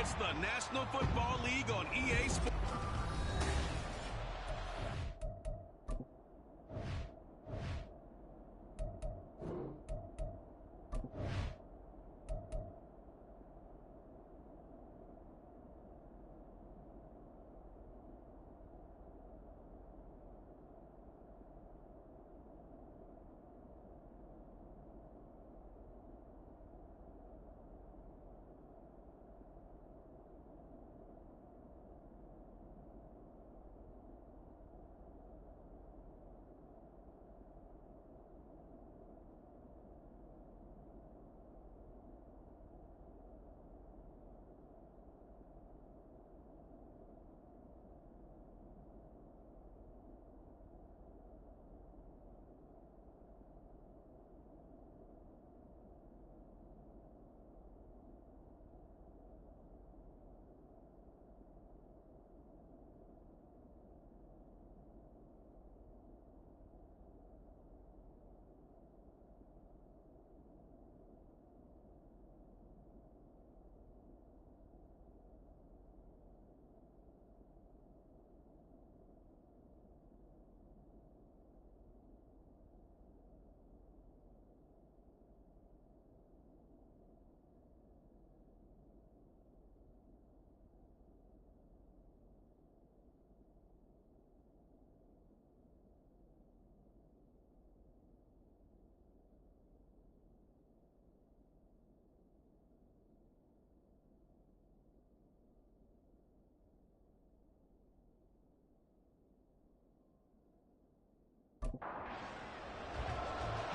It's the National Football League on EA Sports.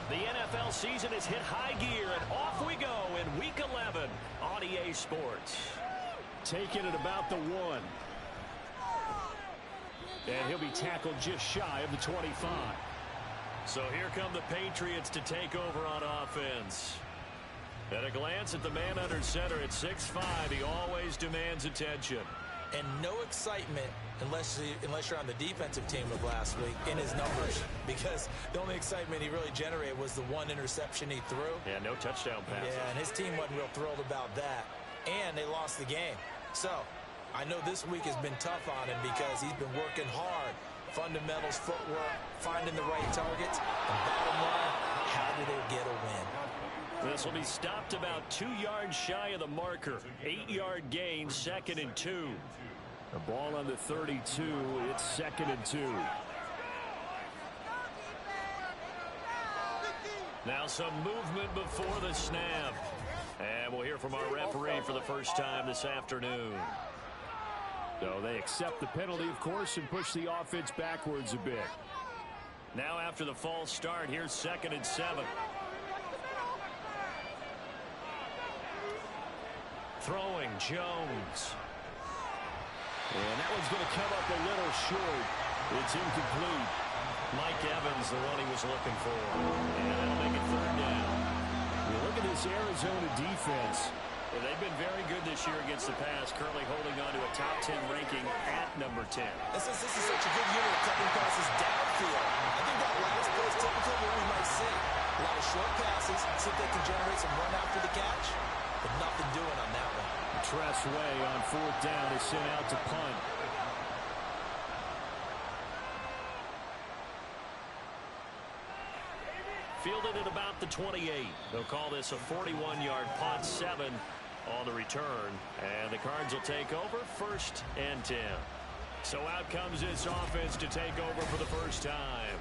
The NFL season has hit high gear, and off we go in Week 11 on EA Sports. Taking it about the 1. And he'll be tackled just shy of the 25. So here come the Patriots to take over on offense. At a glance at the man under center at 6'5", he always demands attention. And no excitement unless you're on the defensive team of last week in his numbers, because the only excitement he really generated was the one interception he threw. Yeah, no touchdown passes. Yeah, and his team wasn't real thrilled about that. And they lost the game. So I know this week has been tough on him because he's been working hard. Fundamentals, footwork, finding the right targets. And bottom line, how do they get a win? This will be stopped about 2 yards shy of the marker. 8-yard gain, 2nd and 2. The ball on the 32. It's 2nd and 2. Now some movement before the snap. And we'll hear from our referee for the first time this afternoon. So they accept the penalty, of course, and push the offense backwards a bit. Now after the false start, here's 2nd and 7. Throwing Jones. And that one's going to come up a little short. It's incomplete. Mike Evans, the one he was looking for. And that'll make it 3rd down. You look at this Arizona defense. Well, they've been very good this year against the pass, currently holding on to a top 10 ranking at number 10. This is such a good unit of cutting passes downfield. I think that last play is typically what we might see. A lot of short passes, see if they can generate some run after the catch, but nothing doing on that one. Tress Way on 4th down is sent out to punt. Fielded at about the 28. They'll call this a 41-yard punt, 7 on the return. And the Cards will take over, 1st and 10. So out comes this offense to take over for the first time.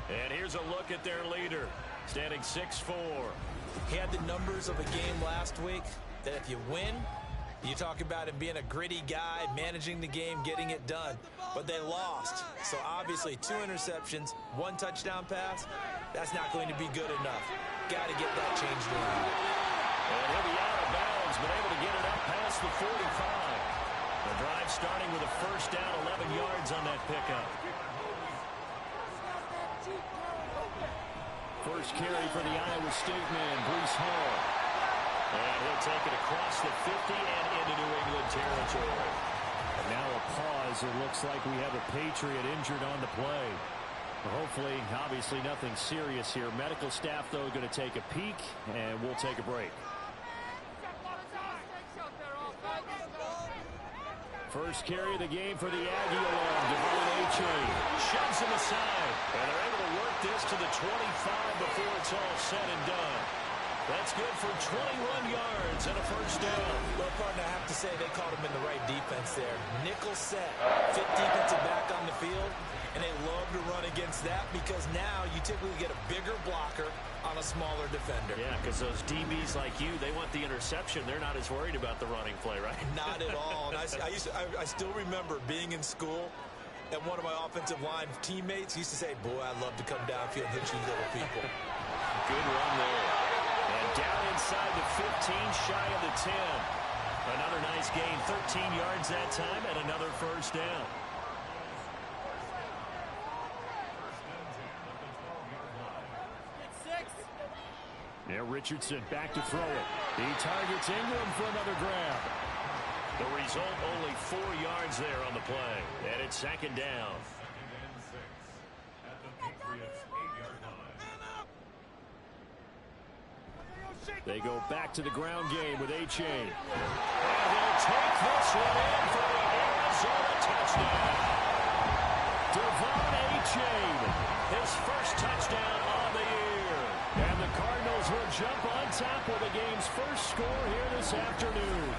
And here's a look at their leader, standing 6'4". He had the numbers of a game last week that if you win, you talk about him being a gritty guy, managing the game, getting it done. But they lost. So obviously 2 interceptions, 1 touchdown pass, that's not going to be good enough. Got to get that changed around. And he'll be out of bounds, but able to get it up past the 45. The drive starting with a 1st down, 11 yards on that pickup. First carry for the Iowa State man, Breece Hall. And he'll take it across the 50 and into New England territory. And now a pause. It looks like we have a Patriot injured on the play. Hopefully, obviously nothing serious here. Medical staff, though, going to take a peek, and we'll take a break. First carry of the game for the Aggie alarm. Devon Achane shoves him aside. And they're able to work this to the 25 before it's all said and done. That's good for 21 yards and a first down. Well, partner, I have to say they called him in the right defense there. Nickel set, fit defensive back on the field, and they love to run against that because now you typically get a bigger blocker on a smaller defender. Yeah, because those DBs like you, they want the interception. They're not as worried about the running play, right? Not at all. And I still remember being in school, and one of my offensive line teammates used to say, boy, I'd love to come downfield and hit you little people. Good run there. And down inside the 15, shy of the 10. Another nice gain, 13 yards that time, and another first down. Now Richardson back to throw it. He targets Ingram for another grab. The result, only 4 yards there on the play. And it's second down. They go back to the ground game with Achane. And he'll take this one in for the Arizona touchdown. Devon Achane, His first touchdown on the year. and the Cardinals will jump on top with the game's first score here this afternoon.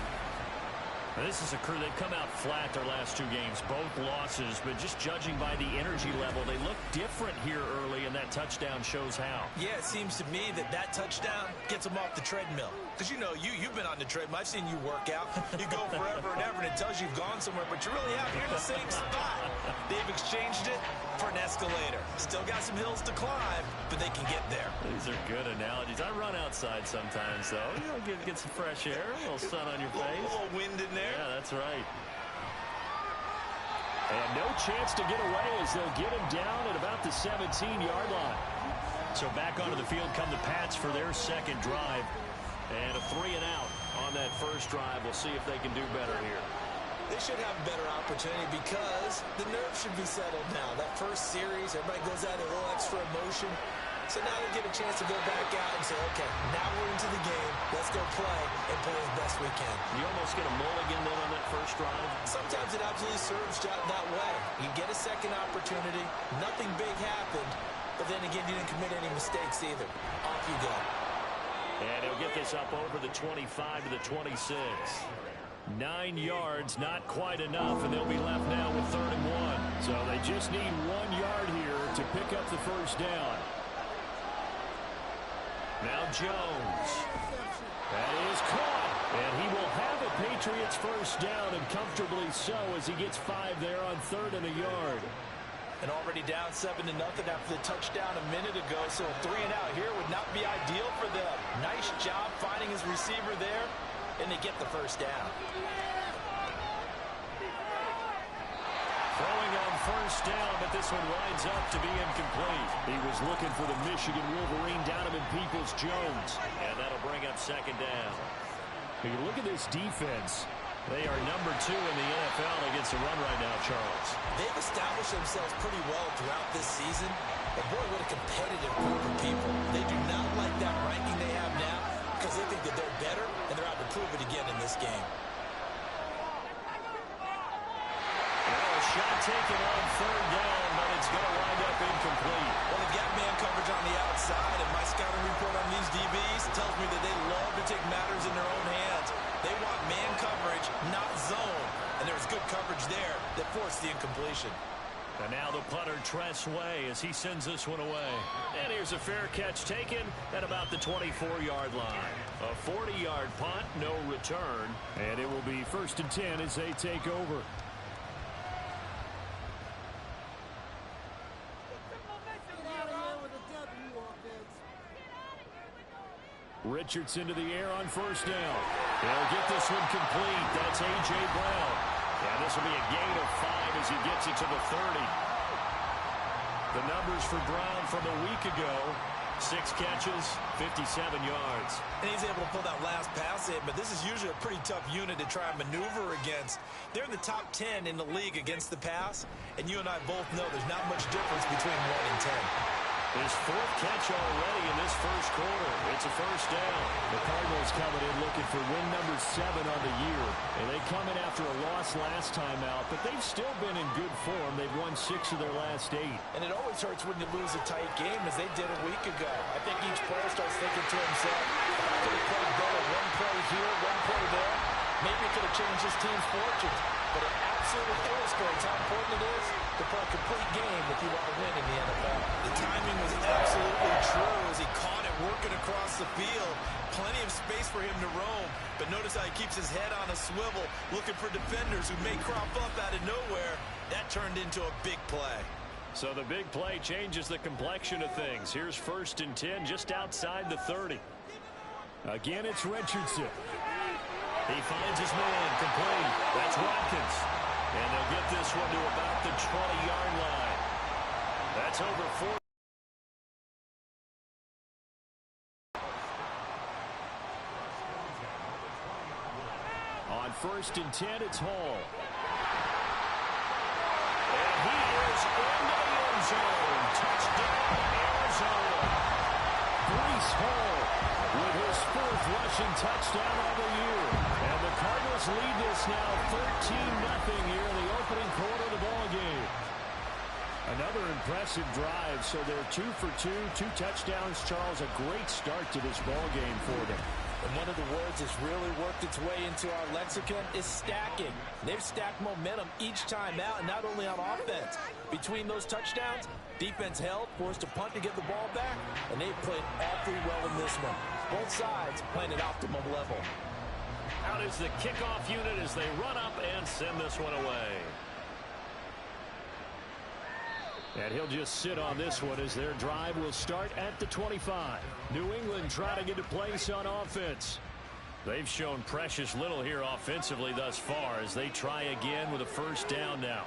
Now, this is a crew, they've come out flat their last 2 games, both losses, but just judging by the energy level, they look different here early, and that touchdown shows how. Yeah, it seems to me that touchdown gets them off the treadmill. Because, you know, you've been on the treadmill. I've seen you work out. You go forever and ever, and it tells you you've gone somewhere, but you're really out here in the same spot. They've exchanged it for an escalator. Still got some hills to climb, but they can get there. These are good analogies. I run outside sometimes, though. You know, get some fresh air, a little sun on your face. A little wind in there. Yeah, that's right. And no chance to get away as they'll get him down at about the 17-yard line. So back onto the field come the Pats for their second drive. And a 3 and out on that first drive. We'll see if they can do better here. They should have a better opportunity because the nerves should be settled now. That first series, everybody goes out a little extra emotion. So now they get a chance to go back out and say, okay, now we're into the game. Let's go play and play as best we can. You almost get a mulligan then on that first drive. Sometimes it absolutely serves that way. You get a second opportunity. Nothing big happened. But then again, you didn't commit any mistakes either. Off you go. And he'll get this up over the 25 to the 26. 9 yards, not quite enough, and they'll be left now with 3rd and 1. So they just need 1 yard here to pick up the first down. Now Jones. That is caught, and he will have a Patriots first down, and comfortably so as he gets 5 there on 3rd and a yard. And already down 7-0 after the touchdown a minute ago, so a 3 and out here would not be ideal for them. Nice job finding his receiver there, and they get the first down. Throwing on first down, but this one winds up to be incomplete. He was looking for the Michigan Wolverine, Donovan Peoples-Jones. And that'll bring up second down. When you look at this defense, They are number 2 in the NFL against the run right now, Charles. They've established themselves pretty well throughout this season. But boy, what a competitive group of people. They do not like that ranking they have now because they think that they're better and they're out to prove it again in this game. A shot taken on 3rd down, but it's going to wind up incomplete. Well, they've got man coverage on the outside, and my scouting report on these DBs tells me that they love to take matters in their own hands. They want man coverage, not zone. And there was good coverage there that forced the incompletion. And now the punter, Tress Way, as he sends this one away. And here's a fair catch taken at about the 24-yard line. A 40-yard punt, no return. and it will be 1st and 10 as they take over. Richardson to the air on first down. They'll get this one complete. That's A.J. Brown. And this will be a gain of 5 as he gets it to the 30. The numbers for Brown from a week ago: 6 catches, 57 yards. And he's able to pull that last pass in, but this is usually a pretty tough unit to try and maneuver against. They're in the top 10 in the league against the pass, and you and I both know there's not much difference between 1 and 10. His fourth catch already in this first quarter. It's a first down. The Cardinals coming in looking for win number 7 on the year. And they come in after a loss last time out, but they've still been in good form. They've won 6 of their last 8. And it always hurts when you lose a tight game, as they did a week ago. I think each player starts thinking to himself, if I could have played better one play here, one play there, maybe it could have changed this team's fortunes. But it absolutely illustrates how important it is to play a complete game if you want to win in the NFL. The timing was absolutely true as he caught it working across the field. Plenty of space for him to roam. But notice how he keeps his head on a swivel, looking for defenders who may crop up out of nowhere. That turned into a big play. So the big play changes the complexion of things. Here's 1st and 10 just outside the 30. Again, it's Richardson. He finds his man complete. That's Watkins. And they'll get this one to about the 20-yard line. That's over 4. On 1st and 10, it's Hall. And he is into the end zone. Touchdown, Arizona. Breece Hall with his 4th rushing touchdown of the year. And the Cardinals lead this now 13-0 here in the opening quarter of the ball game. Another impressive drive, so they're 2 for 2, 2 touchdowns. Charles, a great start to this ball game for them. And one of the words that's really worked its way into our lexicon is stacking. They've stacked momentum each time out, and not only on offense. Between those touchdowns, defense held, forced a punt to get the ball back, and they've played awfully well in this one. Both sides playing at optimum level. Out is the kickoff unit as they run up and send this one away. And he'll just sit on this one as their drive will start at the 25. New England trying to get a place on offense. They've shown precious little here offensively thus far as they try again with a first down now.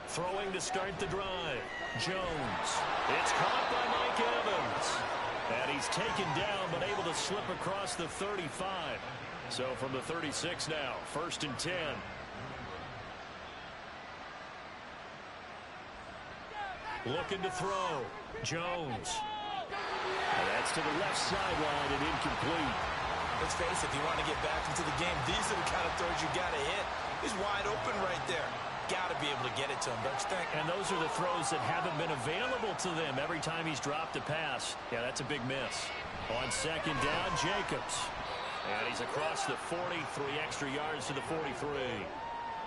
Throwing to start the drive. Jones. It's caught by Mike Evans. And he's taken down but able to slip across the 35. So from the 36 now, 1st and 10. Looking to throw. Jones. And that's to the left sideline and incomplete. Let's face it, if you want to get back into the game, these are the kind of throws you got to hit. He's wide open right there. Got to be able to get it to him, don't you think? And those are the throws that haven't been available to them every time he's dropped a pass. Yeah, that's a big miss. On 2nd down, Jacobs. And he's across the 40, 3 extra yards to the 43.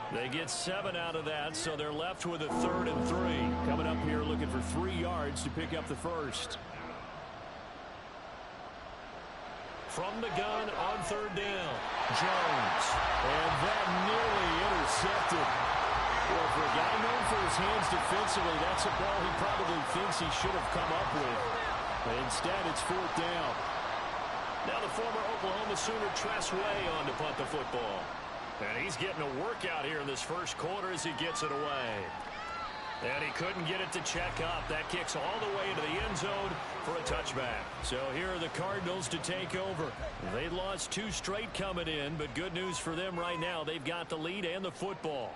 They get 7 out of that, so they're left with a 3rd and 3. Coming up here looking for 3 yards to pick up the first. From the gun on 3rd down, Jones. And that nearly intercepted. Well, for a guy known for his hands defensively, that's a ball he probably thinks he should have come up with. But instead, it's 4th down. Now the former Oklahoma Sooner Tress Way on to punt the football. And he's getting a workout here in this first quarter as he gets it away. And he couldn't get it to check up. That kicks all the way into the end zone for a touchback. So here are the Cardinals to take over. They lost 2 straight coming in, but good news for them right now. They've got the lead and the football.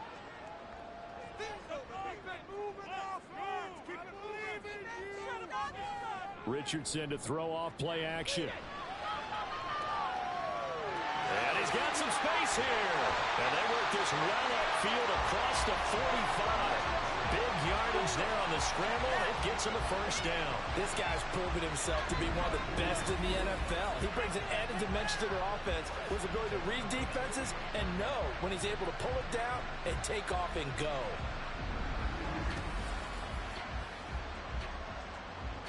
Richardson to throw off play action. And he's got some space here. And they work this well upfield across the 45. Big yardage there on the scramble. It gets him a first down. This guy's proven himself to be one of the best in the NFL. He brings an added dimension to their offense with his ability to read defenses and know when he's able to pull it down and take off and go.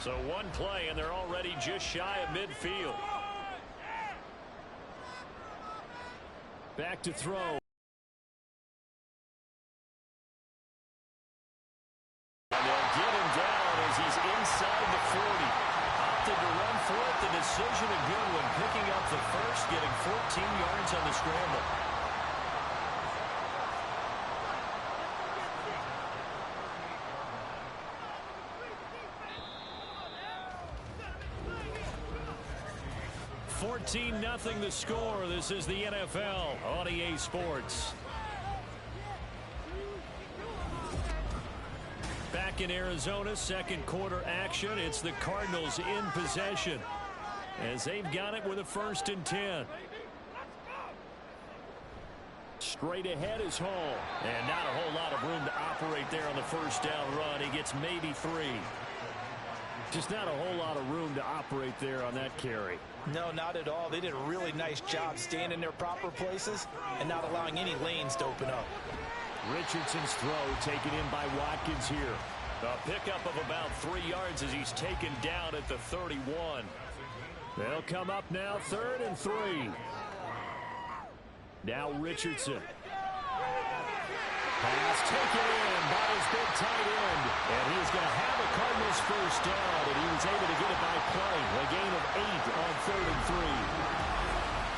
So one play, and they're already just shy of midfield. Back to throw. And they'll get him down as he's inside the 40. Opted to run for it. The decision a good one. Picking up the first, getting 14 yards on the scramble. Nothing the score. This is the NFL on EA Sports. Back back in Arizona. Second quarter action. It's the Cardinals in possession as they've got it with a 1st and 10. Straight ahead is Hall. And not a whole lot of room to operate there on the first down run. He gets maybe 3. Just not a whole lot of room to operate there on that carry. No, not at all. They did a really nice job staying in their proper places and not allowing any lanes to open up. Richardson's throw taken in by Watkins here. A pickup of about 3 yards as he's taken down at the 31. They'll come up now 3rd and 3. Now Richardson. Pass taken in by his big tight end. And he's going to have a Cardinals first down, and he was able to get it by play. A gain of 8 on 3rd and 3.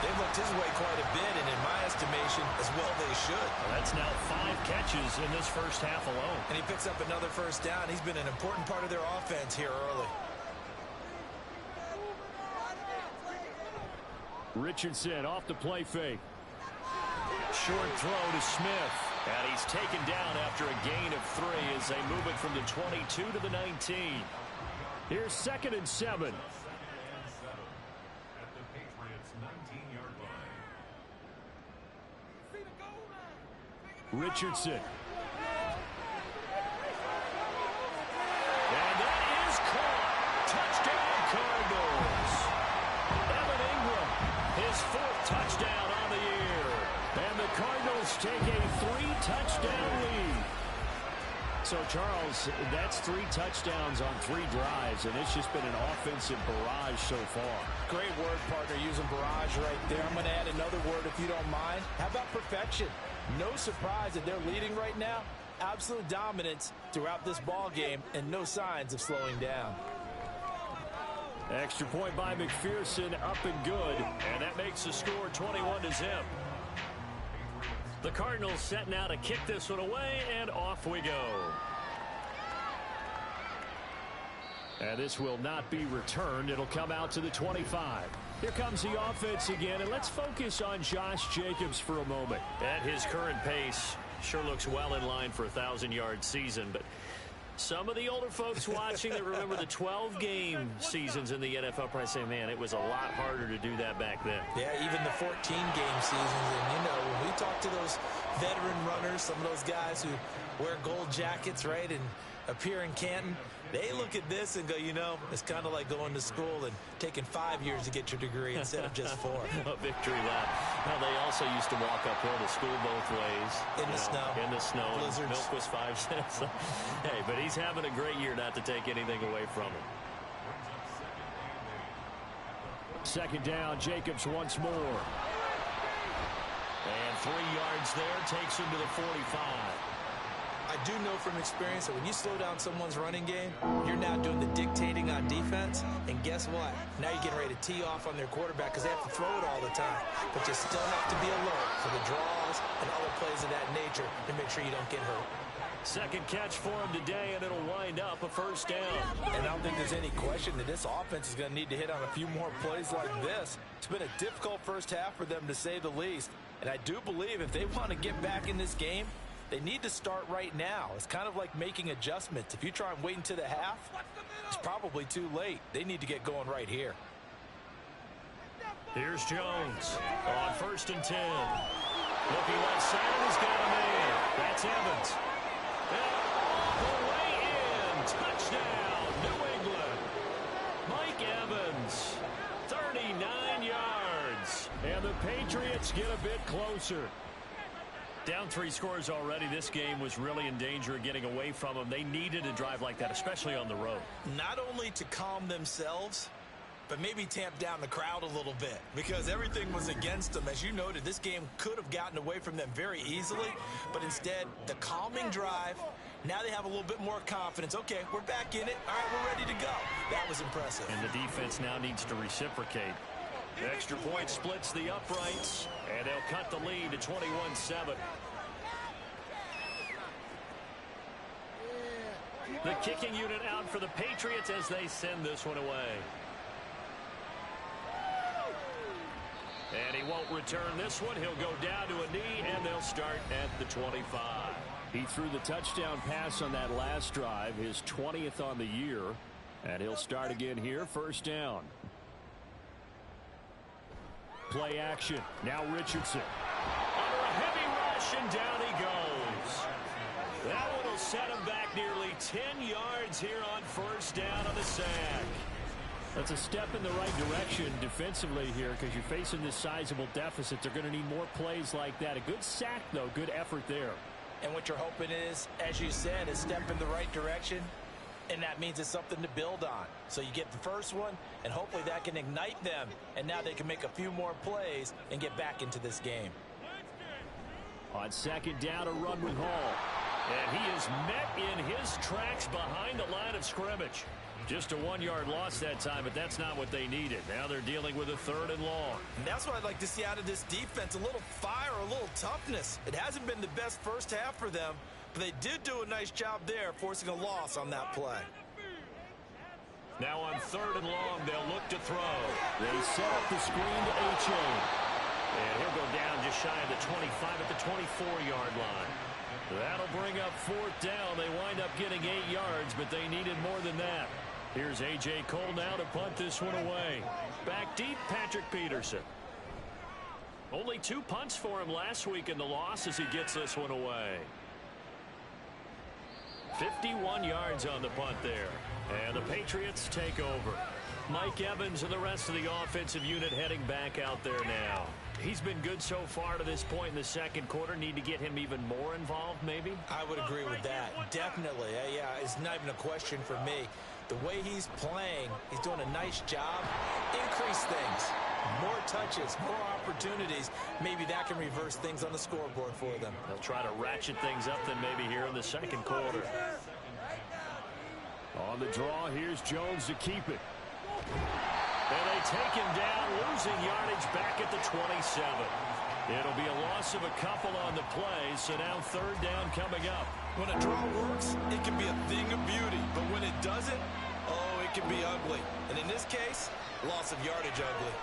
They've looked his way quite a bit, and in my estimation, as well they should. Well, that's now 5 catches in this first half alone. And he picks up another first down. He's been an important part of their offense here early. Richardson off the play fake. Short throw to Smith. And he's taken down after a gain of 3 as they move it from the 22 to the 19. Here's 2nd and 7. Richardson. And that is caught. Touchdown Cardinals. Evan Ingram, his 4th touchdown on the year. And the Cardinals take a 3-touchdown lead. So, Charles, that's 3 touchdowns on 3 drives, and it's just been an offensive barrage so far. Great word, partner, using barrage right there. I'm going to add another word if you don't mind. How about perfection? No surprise that they're leading right now. Absolute dominance throughout this ball game and no signs of slowing down. Extra point by McPherson, up and good. And that makes the score 21-0. The Cardinals set now to kick this one away, and off we go. And this will not be returned. It'll come out to the 25. Here comes the offense again, and let's focus on Josh Jacobs for a moment. At his current pace, sure looks well in line for a 1,000-yard season, but some of the older folks watching that remember the 12-game seasons in the NFL probably say, man, it was a lot harder to do that back then. Yeah, even the 14-game seasons. And, you know, when we talk to those veteran runners, some of those guys who wear gold jackets, right, and appear in Canton, they look at this and go, you know, it's kind of like going to school and taking 5 years to get your degree instead of just 4. A victory lap. Now, they also used to walk uphill to school both ways. In the snow. In the snow. Blizzards. Milk was 5 cents. Hey, but he's having a great year, not to take anything away from him. 2nd down, Jacobs once more. And 3 yards there, takes him to the 45. I do know from experience that when you slow down someone's running game, you're now doing the dictating on defense. And guess what? Now you're getting ready to tee off on their quarterback because they have to throw it all the time. But you still have to be alert for the draws and other plays of that nature to make sure you don't get hurt. 2nd catch for him today, and it'll wind up a 1st down. And I don't think there's any question that this offense is going to need to hit on a few more plays like this. It's been a difficult first half for them, to say the least. And I do believe if they want to get back in this game, they need to start right now. It's kind of like making adjustments. If you try and wait until the half, it's probably too late. They need to get going right here. Here's Jones on 1st and 10. Looking left side, he's got a man. That's Evans. And the way in. Touchdown, New England. Mike Evans, 39 yards. And the Patriots get a bit closer. Down 3 scores already. This game was really in danger of getting away from them. They needed a drive like that, especially on the road. Not only to calm themselves, but maybe tamp down the crowd a little bit because everything was against them. As you noted, this game could have gotten away from them very easily, but instead, the calming drive, now they have a little bit more confidence. Okay, we're back in it. All right, we're ready to go. That was impressive. And the defense now needs to reciprocate. The extra point splits the uprights, and they'll cut the lead to 21-7. The kicking unit out for the Patriots as they send this one away. And he won't return this one. He'll go down to a knee, and they'll start at the 25. He threw the touchdown pass on that last drive, his 20th on the year. And he'll start again here, first down. Play action. Now Richardson. Under a heavy rush, and down he goes. That one will set him back nearly 10 yards here on first down on the sack. That's a step in the right direction defensively here because you're facing this sizable deficit. They're going to need more plays like that. A good sack, though. Good effort there. And what you're hoping is, as you said, a step in the right direction. And that means it's something to build on. So you get the first one, and hopefully that can ignite them. And now they can make a few more plays and get back into this game. On second down, a run with Hall. And he is met in his tracks behind the line of scrimmage. Just a 1-yard loss that time, but that's not what they needed. Now they're dealing with a 3rd and long. And that's what I'd like to see out of this defense, a little fire, a little toughness. It hasn't been the best first half for them, but they did do a nice job there, forcing a loss on that play. Now on 3rd and long, they'll look to throw. They set up the screen to Achane. And he'll go down just shy of the 25 at the 24-yard line. That'll bring up 4th down. They wind up getting 8 yards, but they needed more than that. Here's A.J. Cole now to punt this one away. Back deep, Patrick Peterson. Only 2 punts for him last week in the loss as he gets this one away. 51 yards on the punt there. And the Patriots take over. Mike Evans and the rest of the offensive unit heading back out there now. He's been good so far to this point in the second quarter. Need to get him even more involved, maybe? I would agree with that. Definitely. Yeah, it's not even a question for me. The way he's playing, he's doing a nice job. Increase things. More touches, more opportunities. Maybe that can reverse things on the scoreboard for them. They'll try to ratchet things up then maybe here in the second quarter. On the draw, here's Jones to keep it. And they take him down, losing yardage back at the 27. It'll be a loss of a couple on the play, so now 3rd down coming up. When a draw works, it can be a thing of beauty. But when it doesn't, oh, it can be ugly. And in this case, loss of yardage ugly.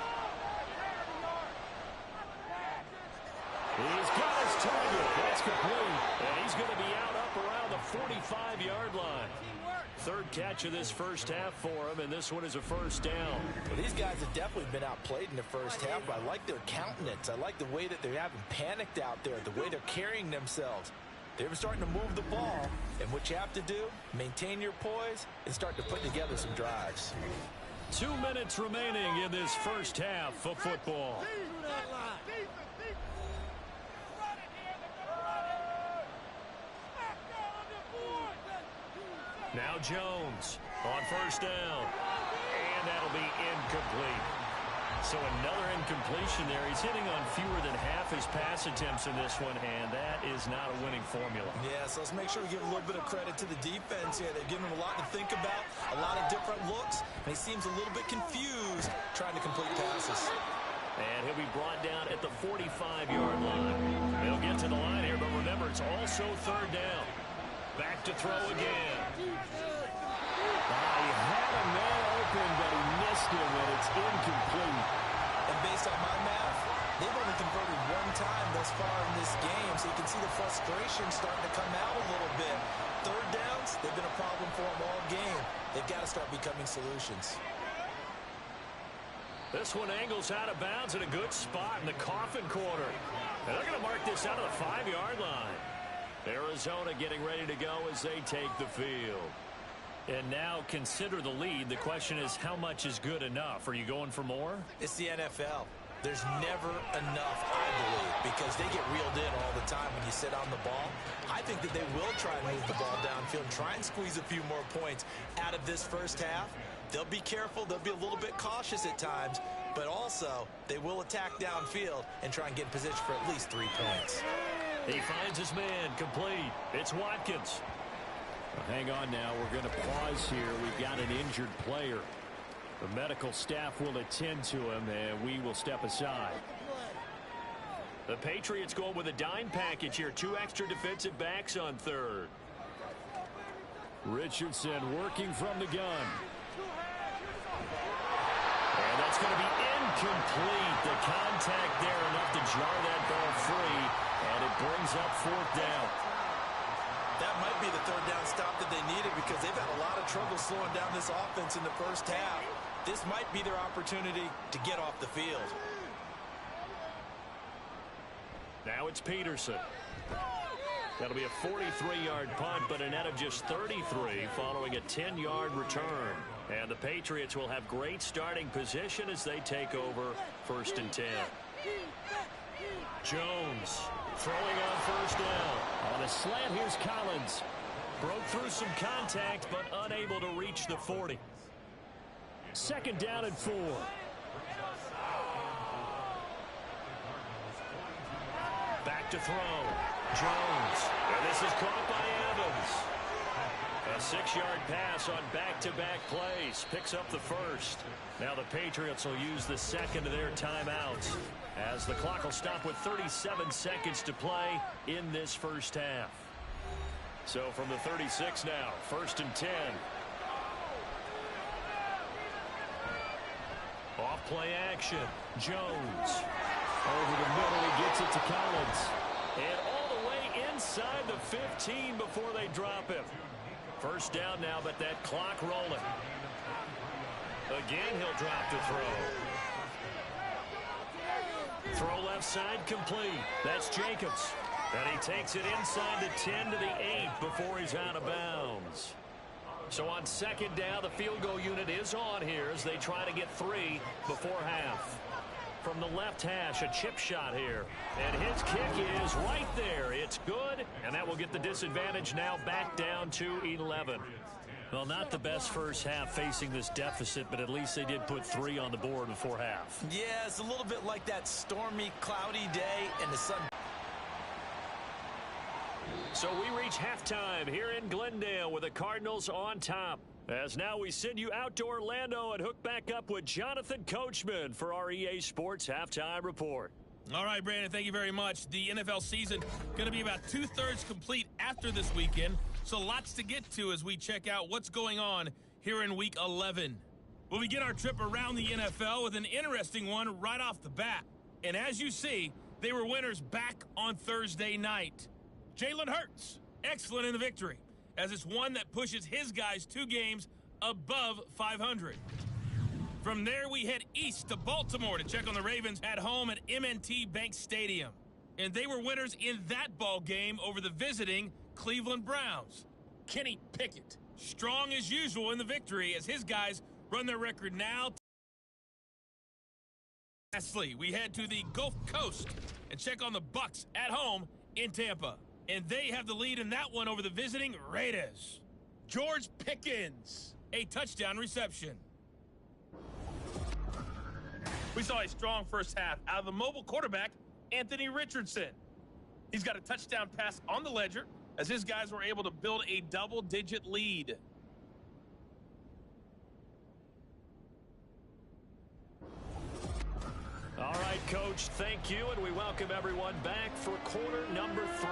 He's got his target. That's complete. And he's going to be out up around the 45-yard line. 3rd catch of this first half for him, and this one is a first down. Well, these guys have definitely been outplayed in the first half, but I like their countenance. I like the way that they haven't panicked out there, the way they're carrying themselves. They're starting to move the ball, and what you have to do, maintain your poise and start to put together some drives. 2 minutes remaining in this first half of football. Now Jones on first down. And that'll be incomplete. So another incompletion there. He's hitting on fewer than half his pass attempts in this one, and that is not a winning formula. Yeah, so let's make sure we give a little bit of credit to the defense here. They've given him a lot to think about, a lot of different looks, and he seems a little bit confused trying to complete passes. And he'll be brought down at the 45-yard line. They'll get to the line here, but remember, it's also 3rd down. Back to throw again. He had a man open, but he missed him, and it's incomplete. And based on my math, they've only converted 1 time thus far in this game, so you can see the frustration starting to come out a little bit. 3rd downs, they've been a problem for them all game. They've got to start becoming solutions. This one angles out of bounds in a good spot in the coffin corner. And they're going to mark this out of the 5-yard line. Arizona getting ready to go as they take the field. And now consider the lead. The question is, how much is good enough? Are you going for more? It's the NFL. There's never enough, I believe, because they get reeled in all the time when you sit on the ball. I think that they will try and move the ball downfield, try and squeeze a few more points out of this first half. They'll be careful. They'll be a little bit cautious at times, but also they will attack downfield and try and get in position for at least 3 points. He finds his man complete. It's Watkins. Well, hang on now. We're going to pause here. We've got an injured player. The medical staff will attend to him, and we will step aside. The Patriots going with a dime package here. 2 extra defensive backs on 3rd. Richardson working from the gun. And that's going to be incomplete. The contact there enough to jar that ball free. And it brings up 4th down. because they've had a lot of trouble slowing down this offense in the first half. This might be their opportunity to get off the field. Now it's Peterson. That'll be a 43-yard punt, but a net of just 33 following a 10-yard return. And the Patriots will have great starting position as they take over 1st and 10. Jones throwing on 1st down. On a slant, here's Collins. Broke through some contact, but unable to reach the 40. 2nd down and 4. Back to throw. Jones. And this is caught by Evans. A 6-yard pass on back-to-back plays. Picks up the 1st. Now the Patriots will use the 2nd of their timeouts, as the clock will stop with 37 seconds to play in this first half. So from the 36 now, 1st and 10. Off play action. Jones. Over the middle, he gets it to Collins. And all the way inside the 15 before they drop him. 1st down now, but that clock rolling. Again, he'll drop the throw. Throw left side complete. That's Jacobs. And he takes it inside the 10 to the 8 before he's out of bounds. So on 2nd down, the field goal unit is on here as they try to get 3 before half. From the left hash, a chip shot here. And his kick is right there. It's good, and that will get the disadvantage now back down to 11. Well, not the best first half facing this deficit, but at least they did put 3 on the board before half. Yeah, it's a little bit like that stormy, cloudy day, and the sun. So we reach halftime here in Glendale with the Cardinals on top. As now we send you out to Orlando and hook back up with Jonathan Coachman for our EA Sports Halftime Report. All right, Brandon, thank you very much. The NFL season going to be about 2/3 complete after this weekend, so lots to get to as we check out what's going on here in Week 11. We'll begin our trip around the NFL with an interesting one right off the bat. And as you see, they were winners back on Thursday night. Jalen Hurts, excellent in the victory, as it's one that pushes his guys 2 games above 500. From there, we head east to Baltimore to check on the Ravens at home at M&T Bank Stadium. And they were winners in that ball game over the visiting Cleveland Browns. Kenny Pickett, strong as usual in the victory as his guys run their record now. Lastly, we head to the Gulf Coast and check on the Bucs at home in Tampa. And they have the lead in that one over the visiting Raiders. George Pickens, a touchdown reception. We saw a strong first half out of the mobile quarterback, Anthony Richardson. He's got a touchdown pass on the ledger as his guys were able to build a double-digit lead. All right, Coach, thank you, and we welcome everyone back for quarter number 3.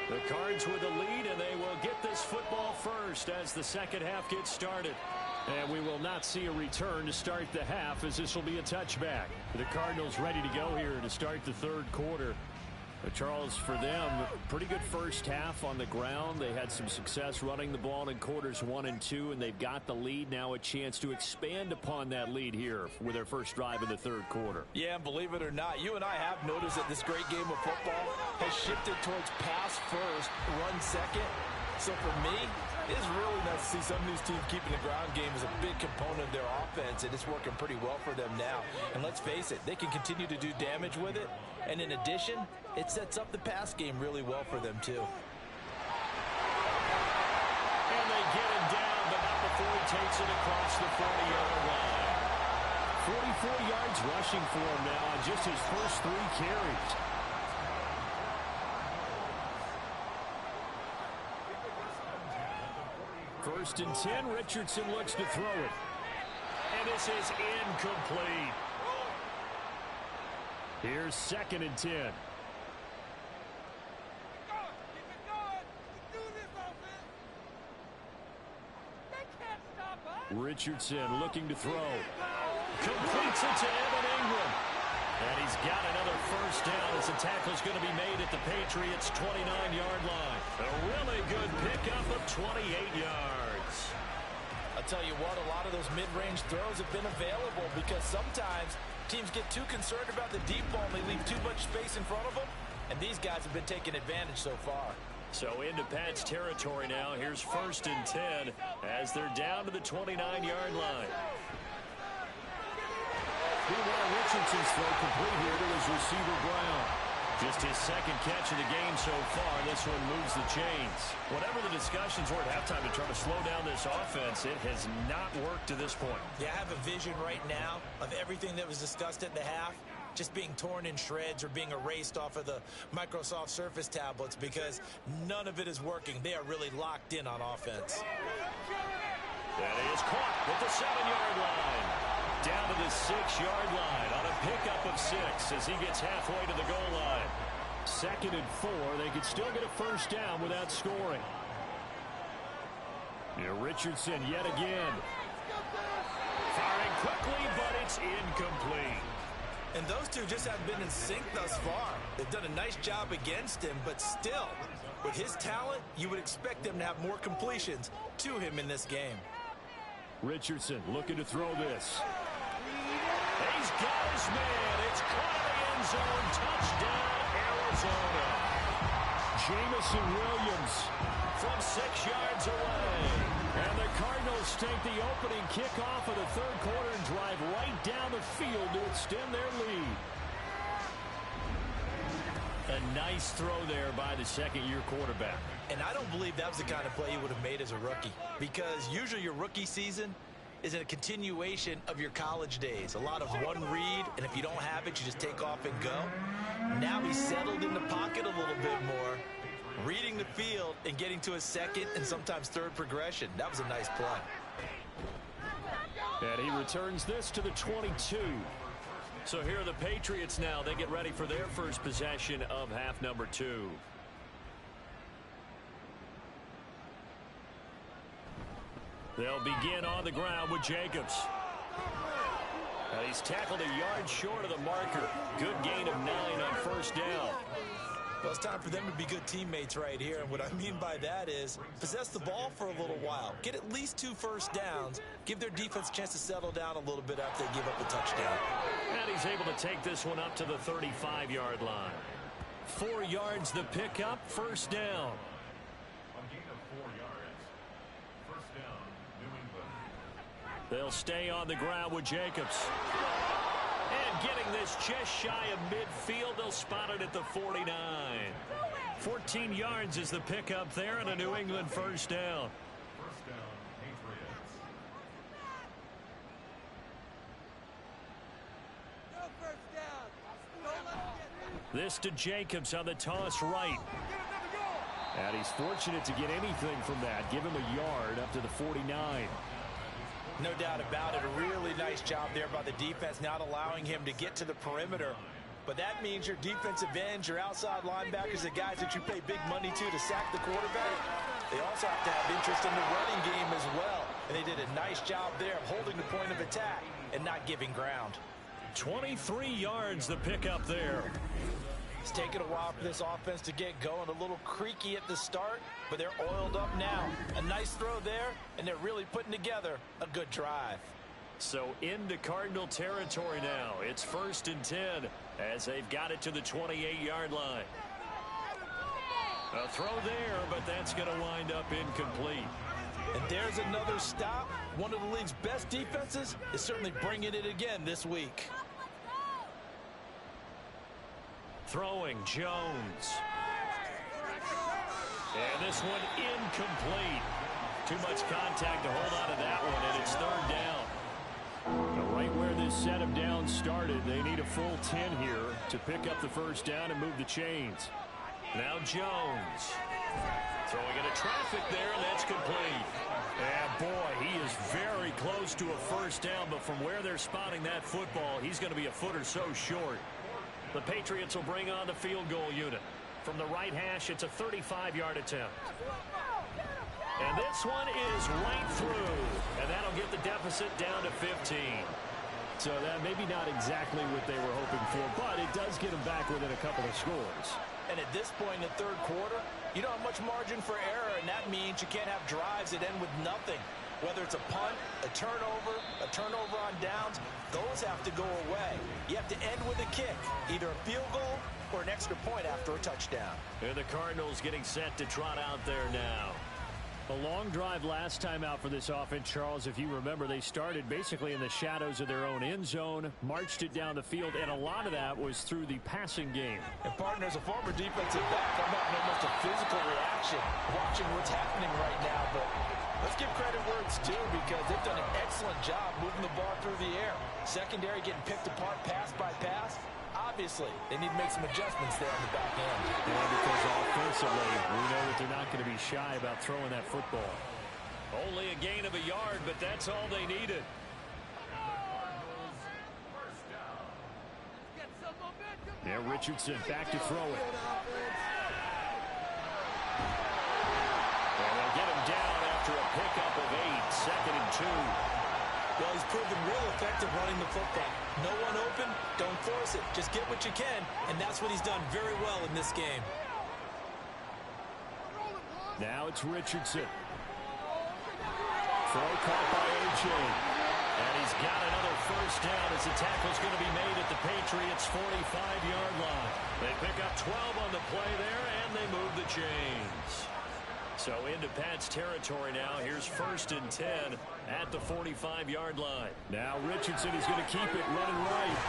The Cards with the lead, and they will get this football first as the second half gets started. And we will not see a return to start the half, as this will be a touchback. The Cardinals ready to go here to start the 3rd quarter. Charles, for them, pretty good first half on the ground. They had some success running the ball in quarters 1 and 2, and they've got the lead now, a chance to expand upon that lead here with their first drive in the 3rd quarter. Yeah, and believe it or not, you and I have noticed that this great game of football has shifted towards pass first, run second. So for me, it's really nice to see some of these teams keeping the ground game as a big component of their offense, and it's working pretty well for them now. And let's face it, they can continue to do damage with it. And in addition, it sets up the pass game really well for them, too. And they get him down, but not before he takes it across the 40-yard line. 44 yards rushing for him now on just his first 3 carries. First and 10, Richardson looks to throw it. And this is incomplete. Here's 2nd and 10. Richardson looking to throw. Completes it to Evan Ingram. And he's got another first down as the tackle's going to be made at the Patriots' 29-yard line. A really good pickup of 28 yards. I'll tell you what, a lot of those mid-range throws have been available because sometimes teams get too concerned about the deep ball and they leave too much space in front of them, and these guys have been taking advantage so far. So into Pat's territory now. Here's 1st and 10 as they're down to the 29-yard line. Meanwhile, Richardson's throw complete here to his receiver, Brown. Just his second catch of the game so far. This one moves the chains. Whatever the discussions were at halftime to try to slow down this offense, it has not worked to this point. Yeah, I have a vision right now of everything that was discussed at the half just being torn in shreds or being erased off of the Microsoft Surface tablets because none of it is working. They are really locked in on offense. That is caught with the 7-yard line. Down to the 6-yard line on a pickup of 6 as he gets halfway to the goal line. 2nd and 4. They could still get a first down without scoring. Now Richardson yet again. Firing quickly, but it's incomplete. And those two just have been in sync thus far. They've done a nice job against him, but still, with his talent, you would expect them to have more completions to him in this game. Richardson looking to throw this. He's got his man. It's caught in the end zone. Touchdown, Arizona. Jamison Williams from 6 yards away. And the Cardinals take the opening kickoff of the 3rd quarter and drive right down the field to extend their lead. A nice throw there by the second-year quarterback. And I don't believe that was the kind of play he would have made as a rookie, because usually your rookie season is a continuation of your college days. A lot of one read, and if you don't have it, you just take off and go. Now he's settled in the pocket a little bit more, reading the field and getting to a second and sometimes third progression. That was a nice play. And he returns this to the 22. So here are the Patriots now. They get ready for their first possession of half number 2. They'll begin on the ground with Jacobs. And he's tackled a yard short of the marker. Good gain of 9 on first down. Well, it's time for them to be good teammates right here. And what I mean by that is possess the ball for a little while. Get at least 2 first downs. Give their defense a chance to settle down a little bit after they give up a touchdown. And he's able to take this one up to the 35-yard line. 4 yards the pickup, first down. They'll stay on the ground with Jacobs. And getting this just shy of midfield, they'll spot it at the 49. 14 yards is the pickup there and a New England first down. This to Jacobs on the toss right. And he's fortunate to get anything from that. Give him a yard up to the 49. No doubt about it. A really nice job there by the defense, not allowing him to get to the perimeter. But that means your defensive ends, your outside linebackers, the guys that you pay big money to sack the quarterback, they also have to have interest in the running game as well. And they did a nice job there of holding the point of attack and not giving ground. 23 yards the pickup there. It's taken a while for this offense to get going. A little creaky at the start, but they're oiled up now. A nice throw there, and they're really putting together a good drive. So into Cardinal territory now. It's 1st and 10 as they've got it to the 28-yard line. A throw there, but that's going to wind up incomplete. And there's another stop. One of the league's best defenses is certainly bringing it again this week. Throwing Jones. And this one incomplete. Too much contact to hold on to that one, and it's 3rd down. Now right where this setup down started, they need a full 10 here to pick up the first down and move the chains. Now Jones. Throwing into traffic there, and that's complete. And boy, he is very close to a first down, but from where they're spotting that football, he's going to be a foot or so short. The Patriots will bring on the field goal unit. From the right hash, it's a 35-yard attempt. And this one is right through. And that'll get the deficit down to 15. So that maybe not exactly what they were hoping for, but it does get them back within a couple of scores. And at this point in the 3rd quarter, You don't have much margin for error, and that means you can't have drives that end with nothing. Whether it's a punt, a turnover on downs, those have to go away. You have to end with a kick, either a field goal or an extra point after a touchdown. And the Cardinals getting set to trot out there now. A long drive last time out for this offense, Charles. If you remember, they started basically in the shadows of their own end zone, marched it down the field, and a lot of that was through the passing game. And, partner, as a former defensive back, I'm having almost a physical reaction watching what's happening right now. But let's give credit where it's due, because they've done an excellent job moving the ball through the air. Secondary getting picked apart pass by pass. Obviously, they need to make some adjustments there on the back end. Yeah, because offensively, we know that they're not going to be shy about throwing that football. Only a gain of a yard, but that's all they needed. Yeah, Richardson back to throw it. And they'll get him down after a pickup of 8, 2nd and 2. Well, he's proven real effective running the football. No one open, don't force it. Just get what you can, and that's what he's done very well in this game. Now it's Richardson. Throw caught by A.J. And he's got another first down as the tackle's going to be made at the Patriots' 45-yard line. They pick up 12 on the play there, and they move the chains. So into Pat's territory now. Here's 1st and 10 at the 45-yard line. Now Richardson is going to keep it running right.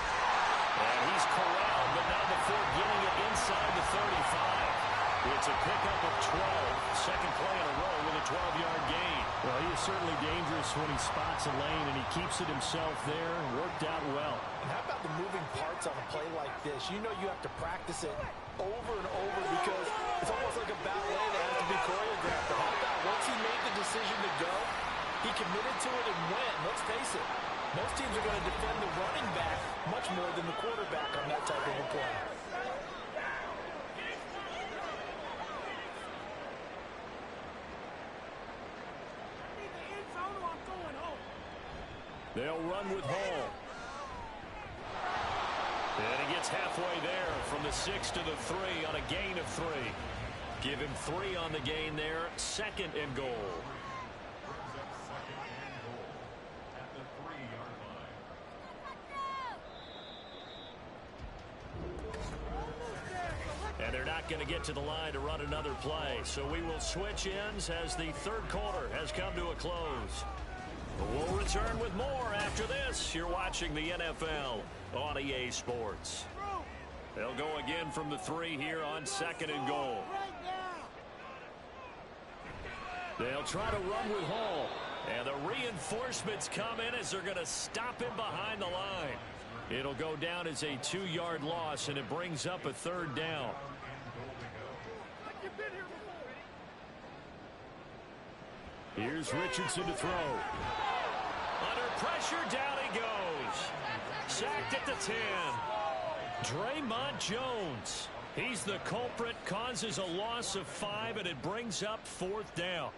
And he's corralled, but not before getting it inside the 35. It's a pickup of 12. Second play in a row with a 12-yard gain. Well, he is certainly dangerous when he spots a lane, and he keeps it himself there and worked out well. And how about the moving parts on a play like this? You know you have to practice it over and over, because it's almost like a ballet that has to be choreographed. But how about once he made the decision to go, he committed to it and went. Let's face it, most teams are going to defend the running back much more than the quarterback on that type of a play. They'll run with Hall. And he gets halfway there from the 6 to the 3 on a gain of 3. Give him 3 on the gain there. 2nd and goal. And they're not going to get to the line to run another play. So we will switch ends as the third quarter has come to a close. We'll return with more after this. You're watching the NFL on EA Sports. They'll go again from the 3 here on 2nd and goal. They'll try to run with Hall. And the reinforcements come in as they're going to stop him behind the line. It'll go down as a 2-yard loss, and it brings up a 3rd down. Here's Richardson to throw. Under pressure, down he goes. Sacked at the 10. Draymond Jones. He's the culprit, causes a loss of 5, and it brings up 4th down.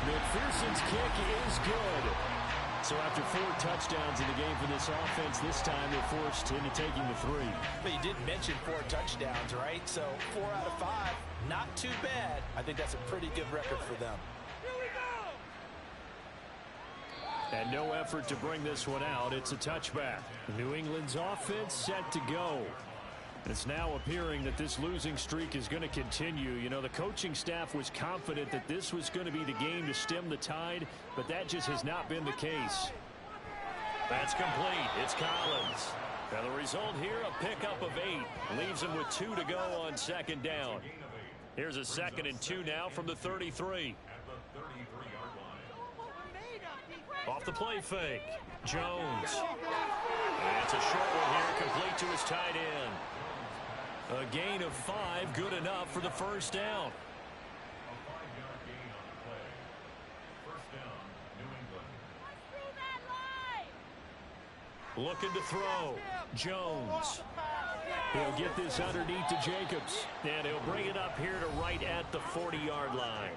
McPherson's kick is good. So after 4 touchdowns in the game for this offense, this time they're forced into taking the 3. But you did mention 4 touchdowns, right? So 4 out of 5, not too bad. I think that's a pretty good record for them. And no effort to bring this one out. It's a touchback. New England's offense set to go. It's now appearing that this losing streak is going to continue. You know, the coaching staff was confident that this was going to be the game to stem the tide, but that just has not been the case. That's complete. It's Collins. Now the result here, a pickup of 8. Leaves him with 2 to go on 2nd down. Here's a 2nd and 2 now from the 33. Off the play fake. Jones. And it's a short one here, complete to his tight end. A gain of 5, good enough for the 1st down. Looking to throw. Jones. He'll get this underneath to Jacobs. And he'll bring it up here to right at the 40-yard line.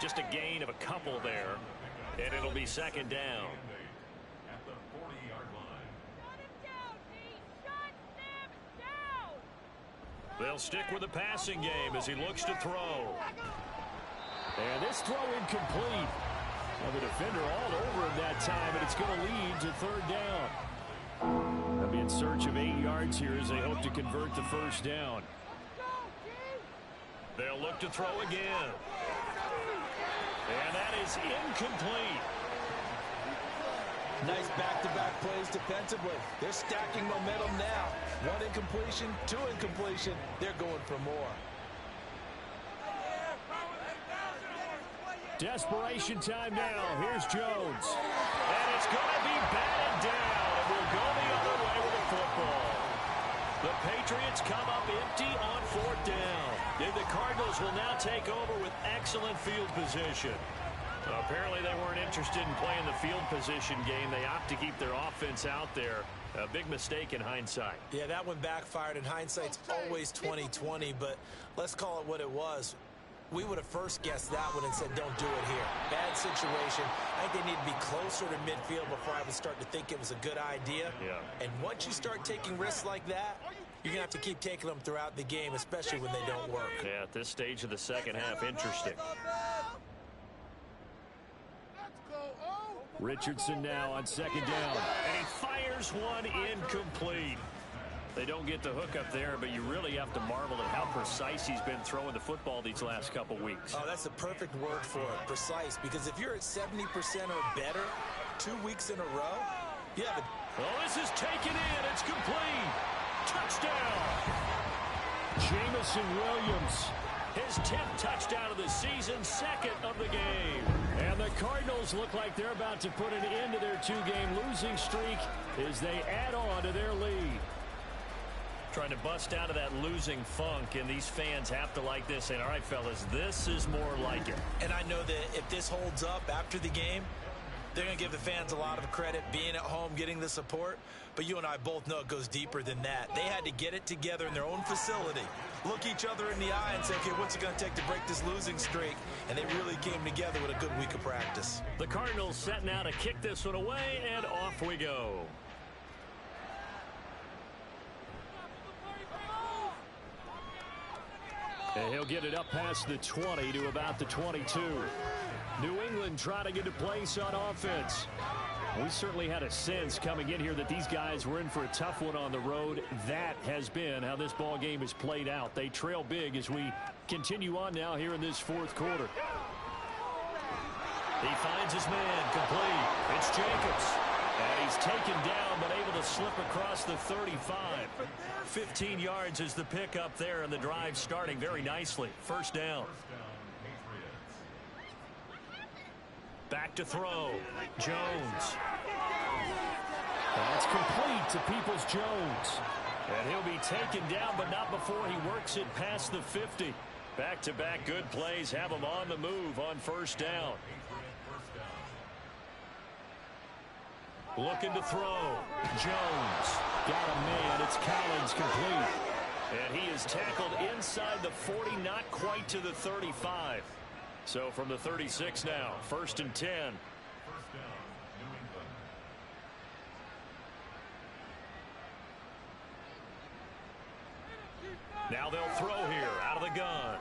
Just a gain of a couple there. And it'll be 2nd down. They'll stick with the passing game as he looks to throw. And this throw incomplete. Well, the defender all over him that time, and it's going to lead to third down. They'll be in search of 8 yards here as they hope to convert the first down. They'll look to throw again. And that is incomplete. Nice back-to-back plays defensively. They're stacking momentum now. 1 incompletion, 2 incompletion. They're going for more. Desperation time now. Here's Jones. And it's going to be batted down. And we'll go the other way with the football. The Patriots come up empty on 4th down. And the Cardinals will now take over with excellent field position. Apparently they weren't interested in playing the field position game. They opt to keep their offense out there. A big mistake in hindsight. Yeah, that one backfired, and hindsight's always 20/20, but let's call it what it was. We would have first guessed that one and said, don't do it here. Bad situation. I think they need to be closer to midfield before I would start to think it was a good idea. Yeah. And once you start taking risks like that, you're going to have to keep taking them throughout the game, especially when they don't work. Yeah, at this stage of the second half, interesting. Richardson now on 2nd down. And he fires one incomplete. They don't get the hook up there, but you really have to marvel at how precise he's been throwing the football these last couple weeks. Oh, that's the perfect word for it, precise. Because if you're at 70% or better 2 weeks in a row, you have a... Oh, this is taken in. It's complete. Touchdown. Jamison Williams. His 10th touchdown of the season, 2nd of the game. And the Cardinals look like they're about to put an end to their 2-game losing streak as they add on to their lead. Trying to bust out of that losing funk, and these fans have to like this. And all right, fellas, this is more like it. And I know that if this holds up after the game, they're going to give the fans a lot of credit, being at home, getting the support. But you and I both know it goes deeper than that. They had to get it together in their own facility, look each other in the eye and say, okay, what's it going to take to break this losing streak? And they really came together with a good week of practice. The Cardinals setting out to kick this one away, and off we go. And he'll get it up past the 20 to about the 22. New England trying to get a place on offense. We certainly had a sense coming in here that these guys were in for a tough one on the road. That has been how this ball game has played out. They trail big as we continue on now here in this 4th quarter. He finds his man complete. It's Jacobs. And he's taken down but able to slip across the 35. 15 yards is the pickup there, and the drive starting very nicely. First down. Back to throw. Jones. That's complete to Peoples-Jones. And he'll be taken down, but not before he works it past the 50. Back-to-back good plays have him on the move on first down. Looking to throw. Jones. Got a man. It's Collins complete. And he is tackled inside the 40, not quite to the 35. So from the 36 now, 1st and 10. Now they'll throw here out of the gun.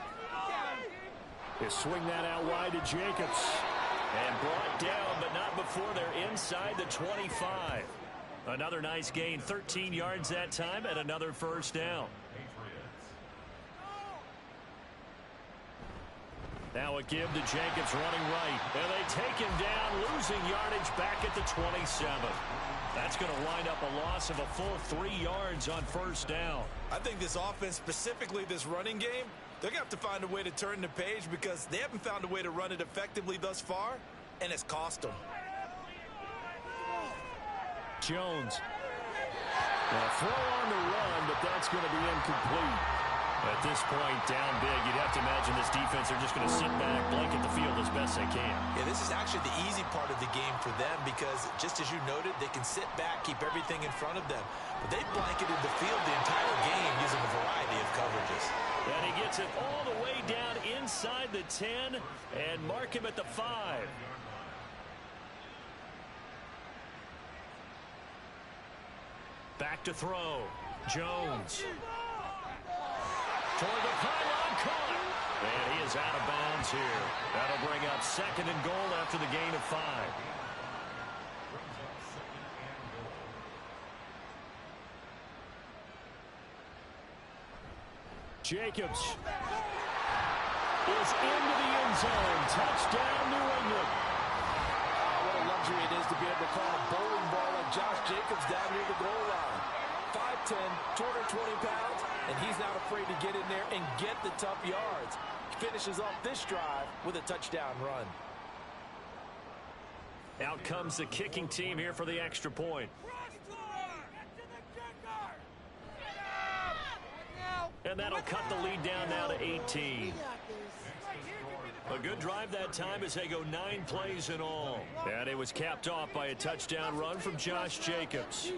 They swing that out wide to Jacobs. And brought down, but not before they're inside the 25. Another nice gain, 13 yards that time, and another first down. Now a give to Jacobs running right. And they take him down, losing yardage back at the 27. That's going to wind up a loss of a full 3 yards on first down. I think this offense, specifically this running game, they're going to have to find a way to turn the page because they haven't found a way to run it effectively thus far, and it's cost them. Jones. A throw on the run, but that's going to be incomplete. At this point, down big, you'd have to imagine this defense are just going to sit back, blanket the field as best they can. Yeah, this is actually the easy part of the game for them because, just as you noted, they can sit back, keep everything in front of them. But they blanketed the field the entire game using a variety of coverages. And he gets it all the way down inside the 10 and mark him at the 5. Back to throw. Jones. is out of bounds here. That'll bring up 2nd and goal after the gain of 5. Jacobs is into the end zone. Touchdown, New England. What a luxury it is to be able to call a bowling ball like Josh Jacobs down near the goal line. 5'10", 220 pounds, and he's not afraid to get in there and get the tough yards. He finishes off this drive with a touchdown run. Out comes the kicking team here for the extra point. And that'll cut the lead down now to 18. A good drive that time as they go 9 plays in all. And it was capped off by a touchdown run from Josh Jacobs.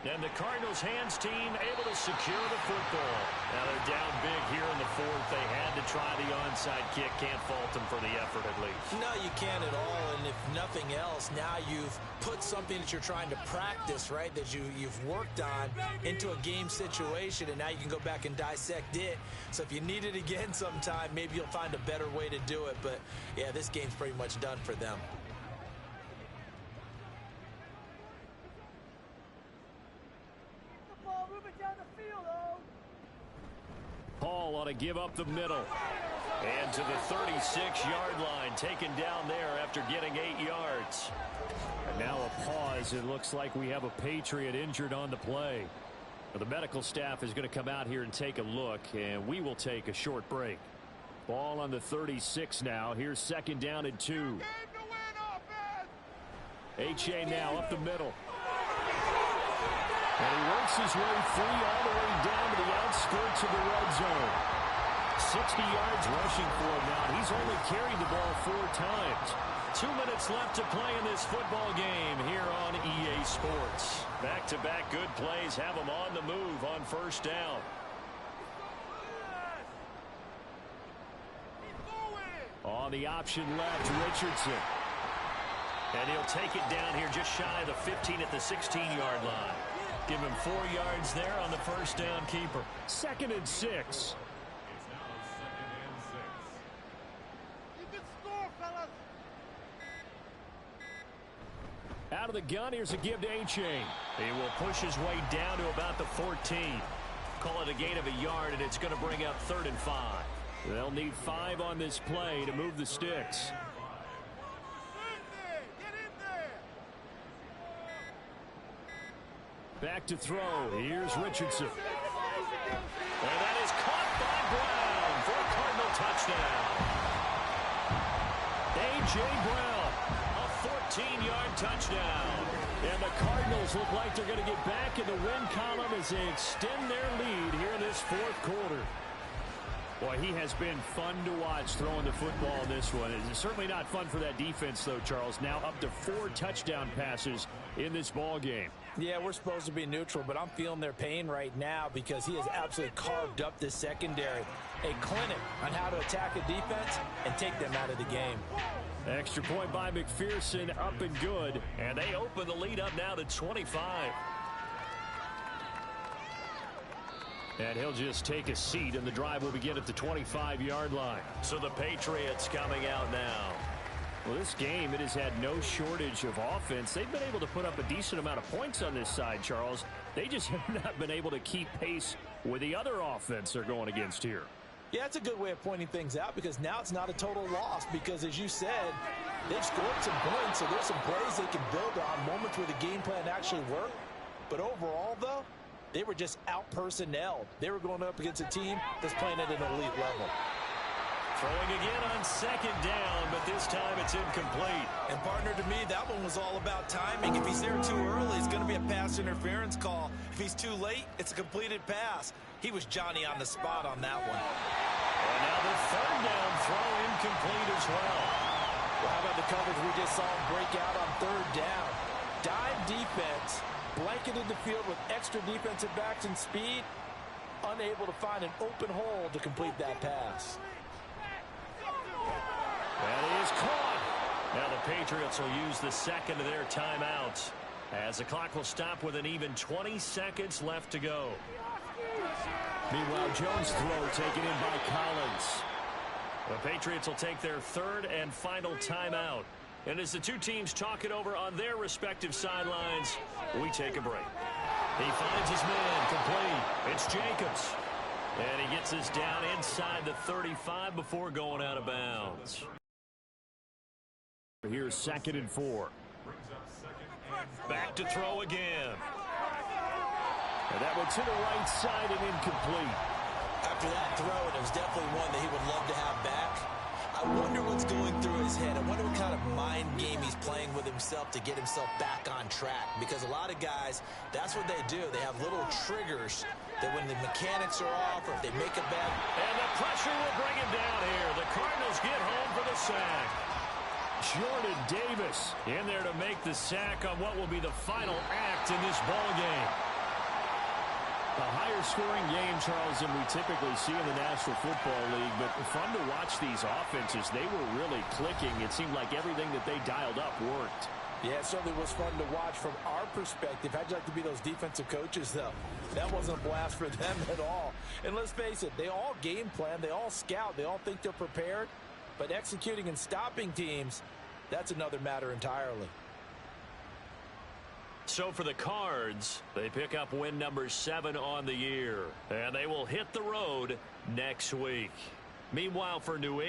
And the Cardinals hands team able to secure the football. Now they're down big here in the 4th. They had to try the onside kick. Can't fault them for the effort at least. No, you can't at all. And if nothing else, now you've put something that you're trying to practice, right, that you've worked on into a game situation, and now you can go back and dissect it. So if you need it again sometime, maybe you'll find a better way to do it. But, yeah, this game's pretty much done for them. Paul ought to give up the middle. And to the 36-yard line, taken down there after getting 8 yards. And now a pause. It looks like we have a Patriot injured on the play. Well, the medical staff is going to come out here and take a look, and we will take a short break. Ball on the 36 now. Here's 2nd down and 2. H.A. now up the middle. And he works his way free all the way down to the outskirts of the red zone. 60 yards rushing for him now. He's only carried the ball 4 times. 2 minutes left to play in this football game here on EA Sports. Back-to-back good plays have him on the move on 1st down. On the option left, Richardson. And he'll take it down here just shy of the 15 at the 16-yard line. Give him 4 yards there on the 1st down keeper. 2nd and 6. Out of the gun, here's a give to A-Chain. He will push his way down to about the 14. Call it a gain of a yard, and it's going to bring up 3rd and 5. They'll need 5 on this play to move the sticks. Back to throw. Here's Richardson. And that is caught by Brown for a Cardinal touchdown. A.J. Brown, a 14-yard touchdown. And the Cardinals look like they're going to get back in the win column as they extend their lead here in this 4th quarter. Boy, he has been fun to watch throwing the football in this one. It's certainly not fun for that defense, though, Charles. Now up to 4 touchdown passes in this ball game. Yeah, we're supposed to be neutral, but I'm feeling their pain right now because he has absolutely carved up this secondary. A clinic on how to attack a defense and take them out of the game. Extra point by McPherson, up and good. And they open the lead up now to 25. And he'll just take a seat, and the drive will begin at the 25-yard line. So the Patriots coming out now. Well, this game, it has had no shortage of offense. They've been able to put up a decent amount of points on this side, Charles. They just have not been able to keep pace with the other offense they're going against here. Yeah, it's a good way of pointing things out because now it's not a total loss because, as you said, they've scored some points, so there's some plays they can build on, moments where the game plan actually worked. But overall, though, they were just out-personnelled. They were going up against a team that's playing at an elite level. Throwing again on 2nd down, but this time it's incomplete. And partner, to me, that one was all about timing. If he's there too early, it's going to be a pass interference call. If he's too late, it's a completed pass. He was Johnny on the spot on that one. And now the 3rd down throw incomplete as well. Well, how about the coverage we just saw him break out on 3rd down? Dime defense, blanketed the field with extra defensive backs and speed, unable to find an open hole to complete that pass. That is caught. Now the Patriots will use the 2nd of their timeouts as the clock will stop with an even 20 seconds left to go. Meanwhile, Jones' throw taken in by Collins. The Patriots will take their third and final timeout. And as the two teams talk it over on their respective sidelines, we take a break. He finds his man complete. It's Jacobs. And he gets this down inside the 35 before going out of bounds. Here's 2nd and 4. Back to throw again. And that one's to the right side and incomplete. After that throw, it was definitely one that he would love to have back. I wonder what's going through his head. I wonder what kind of mind game he's playing with himself to get himself back on track. Because a lot of guys, that's what they do. They have little triggers that when the mechanics are off or if they make a bad... And the pressure will bring him down here. The Cardinals get home for the sack. Jordan Davis in there to make the sack on what will be the final act in this ball game. A higher-scoring game, Charles, than we typically see in the National Football League, but fun to watch these offenses. They were really clicking. It seemed like everything that they dialed up worked. Yeah, it certainly was fun to watch from our perspective. How'd you like to be those defensive coaches, though? That wasn't a blast for them at all. And let's face it, they all game plan, they all scout, they all think they're prepared, but executing and stopping teams, that's another matter entirely. So for the Cards, they pick up win number 7 on the year, and they will hit the road next week. Meanwhile, for New England,